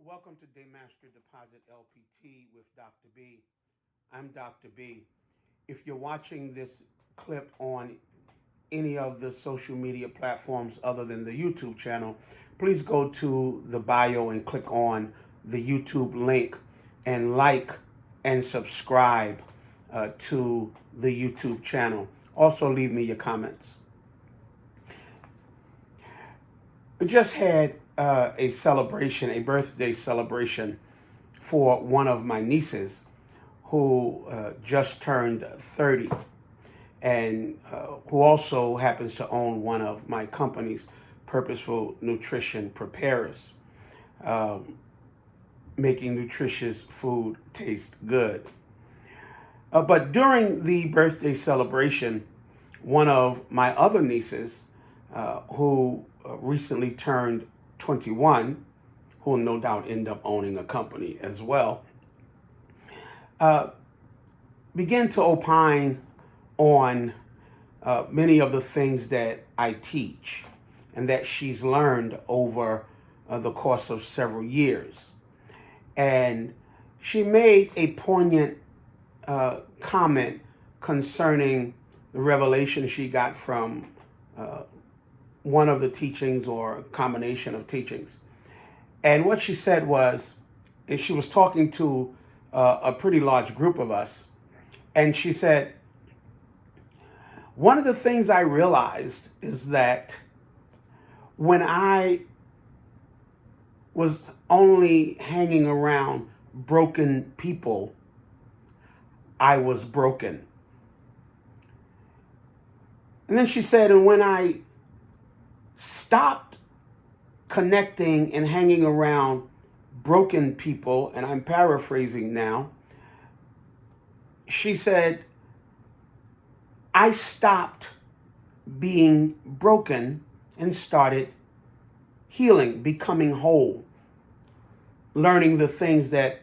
Welcome to DayMaster Deposit LPT with Dr. B. I'm Dr. B. If you're watching this clip on any of the social media platforms other than the YouTube channel, please go to the bio and click on the YouTube link and like and subscribe to the YouTube channel. Also, leave me your comments. We just had a birthday celebration for one of my nieces who just turned 30 and who also happens to own one of my companies, Purposeful Nutrition Preparers, making nutritious food taste good. But during the birthday celebration, one of my other nieces, who recently turned 21, who will no doubt end up owning a company as well, began to opine on many of the things that I teach and that she's learned over the course of several years. And she made a poignant comment concerning the revelation she got from one of the teachings or a combination of teachings. And what she said was, and she was talking to a pretty large group of us, and she said, one of the things I realized is that when I was only hanging around broken people, I was broken. And then she said, and when I stopped connecting and hanging around broken people, and I'm paraphrasing now, she said, I stopped being broken and started healing, becoming whole, learning the things that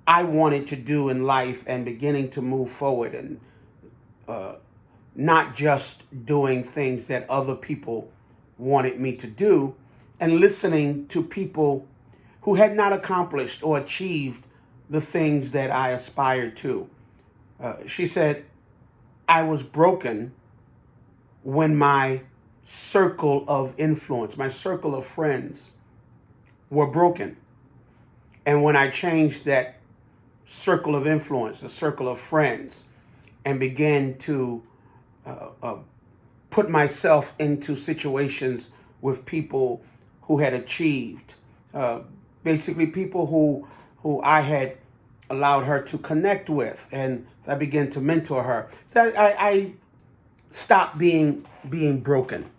I wanted to do in life and beginning to move forward and not just doing things that other people wanted me to do and listening to people who had not accomplished or achieved the things that I aspired to. She said, I was broken when my circle of influence, my circle of friends were broken. And when I changed that circle of influence, the circle of friends, and began to put myself into situations with people who had achieved, basically people who I had allowed her to connect with, and I began to mentor her. So I stopped being broken.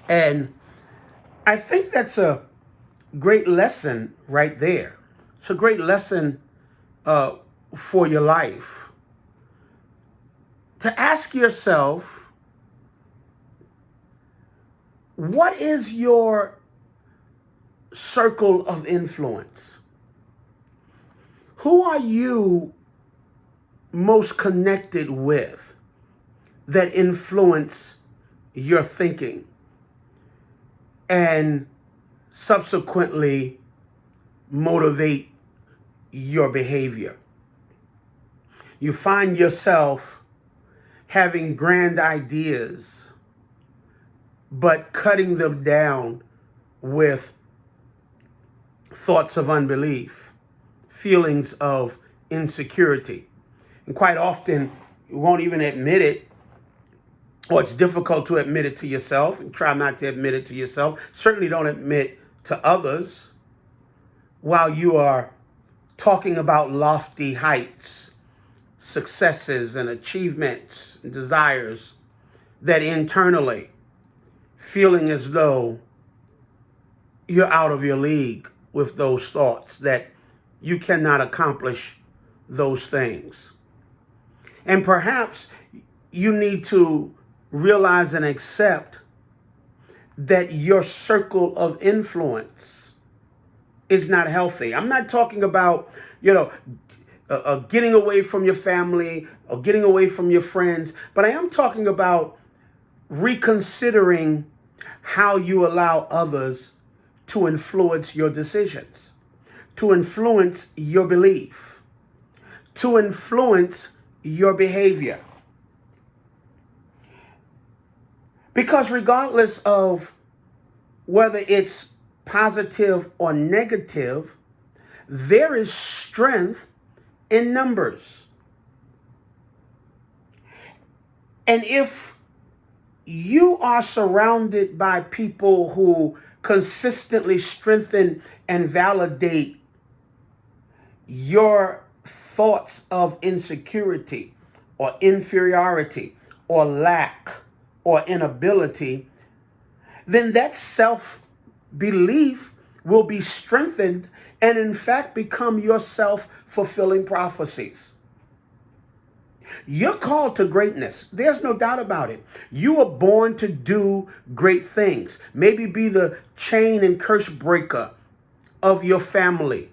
And I think that's a great lesson right there. It's a great lesson for your life. To ask yourself, what is your circle of influence? Who are you most connected with that influence your thinking and subsequently motivate your behavior? You find yourself having grand ideas, but cutting them down with thoughts of unbelief, feelings of insecurity. And quite often, you won't even admit it, or it's difficult to admit it to yourself, and try not to admit it to yourself. Certainly don't admit to others while you are talking about lofty heights, successes and achievements and desires, that internally feeling as though you're out of your league with those thoughts, that you cannot accomplish those things. And perhaps you need to realize and accept that your circle of influence is not healthy. I'm not talking about, getting away from your family or getting away from your friends, but I am talking about reconsidering how you allow others to influence your decisions, to influence your belief, to influence your behavior. Because regardless of whether it's positive or negative, there is strength in numbers. And if you are surrounded by people who consistently strengthen and validate your thoughts of insecurity or inferiority or lack or inability, then that self-belief will be strengthened and in fact become your self-fulfilling prophecies. You're called to greatness. There's no doubt about it. You were born to do great things. Maybe be the chain and curse breaker of your family.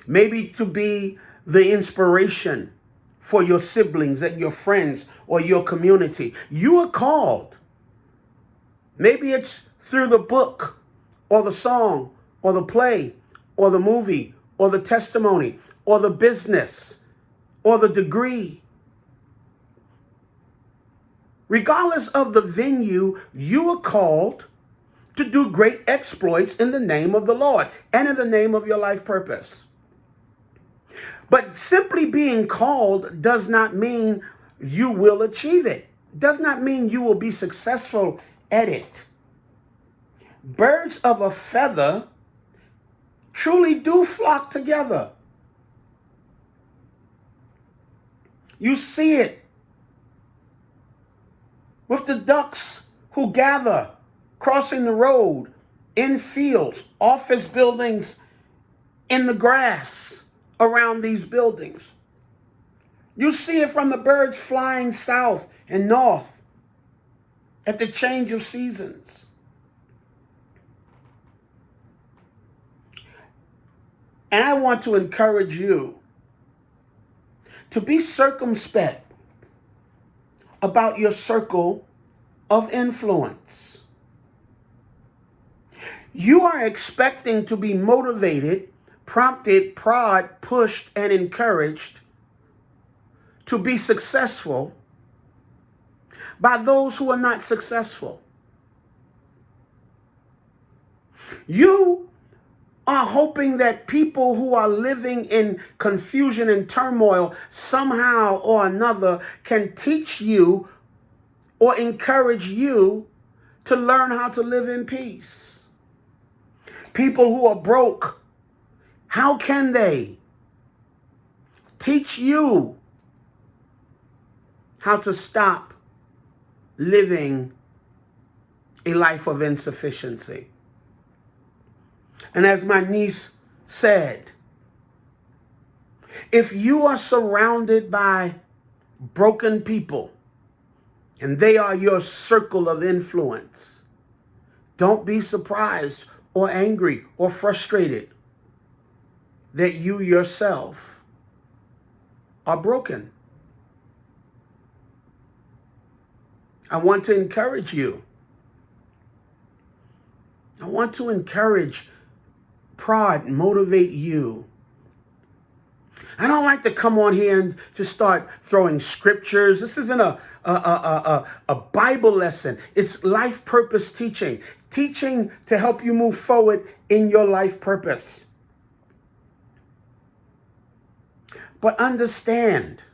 Maybe to be the inspiration for your siblings and your friends or your community. You are called. Maybe it's through the book or the song or the play or the movie or the testimony or the business or the degree. Regardless of the venue, you are called to do great exploits in the name of the Lord and in the name of your life purpose. But simply being called does not mean you will achieve it. Does not mean you will be successful at it. Birds of a feather truly do flock together. You see it with the ducks who gather crossing the road, in fields, office buildings, in the grass around these buildings. You see it from the birds flying south and north at the change of seasons. And I want to encourage you to be circumspect about your circle of influence. You are expecting to be motivated, prompted, prodded, pushed, and encouraged to be successful by those who are not successful. You are hoping that people who are living in confusion and turmoil somehow or another can teach you or encourage you to learn how to live in peace. People who are broke, how can they teach you how to stop living a life of insufficiency? And as my niece said, if you are surrounded by broken people and they are your circle of influence, don't be surprised or angry or frustrated that you yourself are broken. I want to encourage you. I want to encourage, prod, motivate you. I don't like to come on here and just start throwing scriptures. This isn't a Bible lesson. It's life purpose teaching. Teaching to help you move forward in your life purpose. But understand,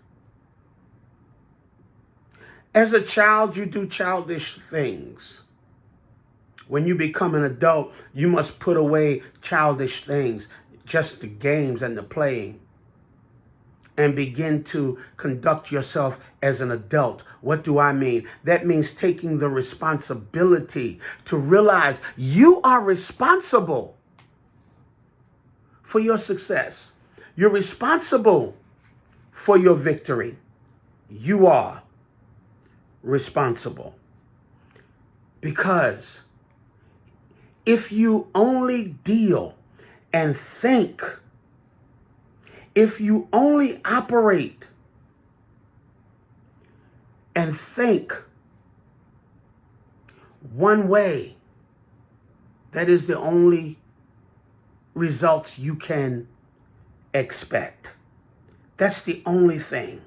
as a child, you do childish things. When you become an adult, you must put away childish things, just the games and the playing, and begin to conduct yourself as an adult. What do I mean? That means taking the responsibility to realize you are responsible for your success. You're responsible for your victory. You are responsible. Because if you only deal and think, if you only operate and think one way, That is the only results you can expect. That's the only thing.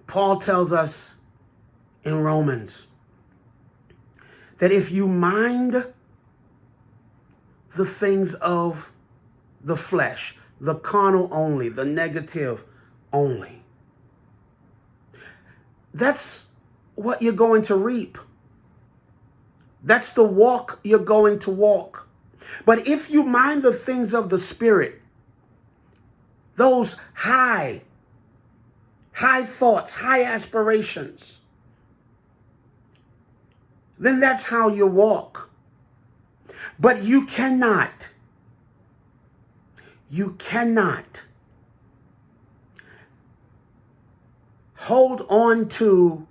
Paul tells us in Romans that if you mind the things of the flesh, the carnal only, the negative only, that's what you're going to reap. That's the walk you're going to walk. But if you mind the things of the Spirit, those high thoughts, high aspirations, then that's how you walk. But you cannot hold on to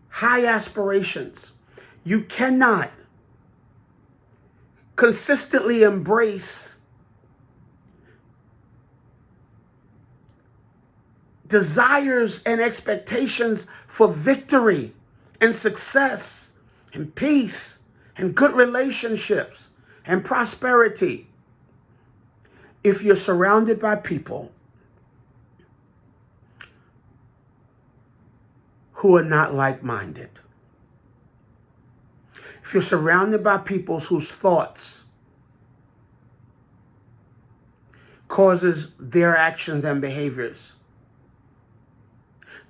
high aspirations. You cannot consistently embrace desires and expectations for victory and success and peace and good relationships and prosperity if you're surrounded by people who are not like-minded. If you're surrounded by people whose thoughts causes their actions and behaviors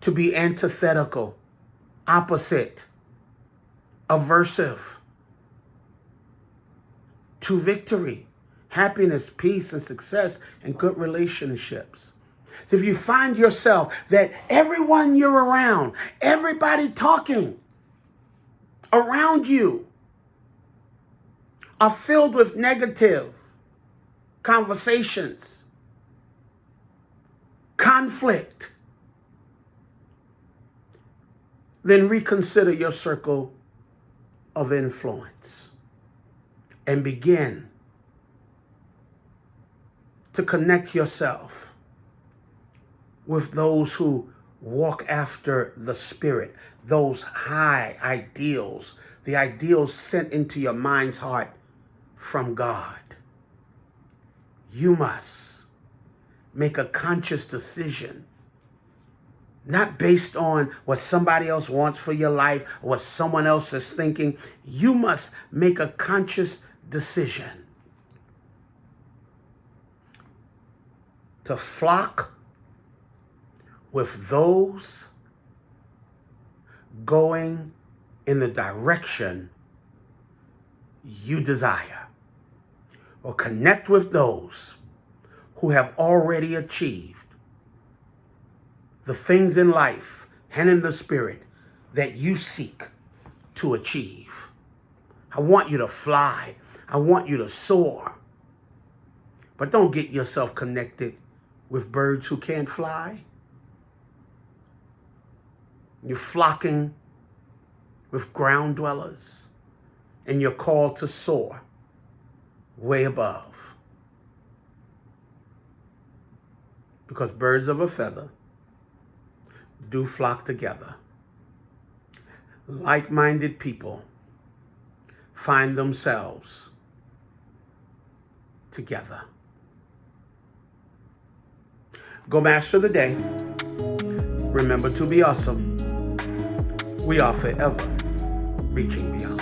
to be antithetical, opposite, aversive to victory, happiness, peace, and success, and good relationships. If you find yourself that everyone you're around, everybody talking around you are filled with negative conversations, conflict, then reconsider your circle of influence and begin to connect yourself with those who walk after the Spirit, those high ideals, the ideals sent into your mind's heart from God. You must make a conscious decision, not based on what somebody else wants for your life or what someone else is thinking. You must make a conscious decision to flock with those going in the direction you desire, or connect with those who have already achieved the things in life and in the Spirit that you seek to achieve. I want you to fly. I want you to soar. But don't get yourself connected with birds who can't fly. You're flocking with ground dwellers, and you're called to soar way above. Because birds of a feather do flock together. Like-minded people find themselves together. Go master the day. Remember to be awesome. We are forever reaching beyond.